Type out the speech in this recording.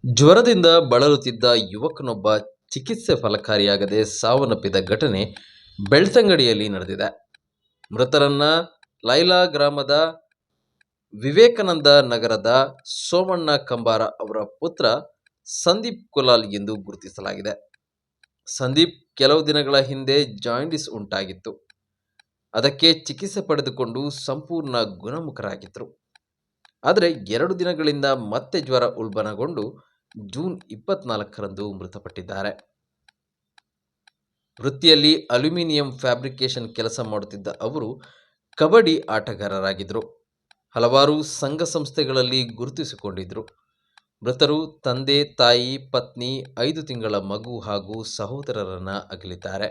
ಜ್ವರದಿಂದ ಬಳಲುತ್ತಿದ್ದ ಯುವಕನೊಬ್ಬ ಚಿಕಿತ್ಸೆ ಫಲಕಾರಿಯಾಗದೆ ಸಾವನ್ನಪ್ಪಿದ ಘಟನೆ ಬೆಳ್ತಂಗಡಿಯಲ್ಲಿ ನಡೆದಿದೆ. ಮೃತರನ್ನ ಲೈಲಾ ಗ್ರಾಮದ ವಿವೇಕಾನಂದ ನಗರದ ಸೋಮಣ್ಣ ಕಂಬಾರ ಅವರ ಪುತ್ರ ಸಂದೀಪ್ ಕುಲಾಲ್ ಎಂದು ಗುರುತಿಸಲಾಗಿದೆ. ಸಂದೀಪ್ ಕೆಲವು ದಿನಗಳ ಹಿಂದೆ ಜಾಂಡಿಸ್ ಉಂಟಾಗಿತ್ತು. ಅದಕ್ಕೆ ಚಿಕಿತ್ಸೆ ಪಡೆದುಕೊಂಡು ಸಂಪೂರ್ಣ ಗುಣಮುಖರಾಗಿದ್ದರು. ಆದರೆ 2 ದಿನಗಳಿಂದ ಮತ್ತೆ ಜ್ವರ ಉಲ್ಬಣಗೊಂಡು ಜೂನ್ 24ರಂದು ಮೃತಪಟ್ಟಿದ್ದಾರೆ. ವೃತ್ತಿಯಲ್ಲಿ ಅಲ್ಯೂಮಿನಿಯಂ ಫ್ಯಾಬ್ರಿಕೇಶನ್ ಕೆಲಸ ಮಾಡುತ್ತಿದ್ದ ಅವರು ಕಬಡ್ಡಿ ಆಟಗಾರರಾಗಿದ್ದರು. ಹಲವಾರು ಸಂಘ ಸಂಸ್ಥೆಗಳಲ್ಲಿ ಗುರುತಿಸಿಕೊಂಡಿದ್ದರು. ಮೃತರು ತಂದೆ, ತಾಯಿ, ಪತ್ನಿ, 5 ತಿಂಗಳ ಮಗು ಹಾಗೂ ಸಹೋದರರನ್ನ ಅಗಲಿದ್ದಾರೆ.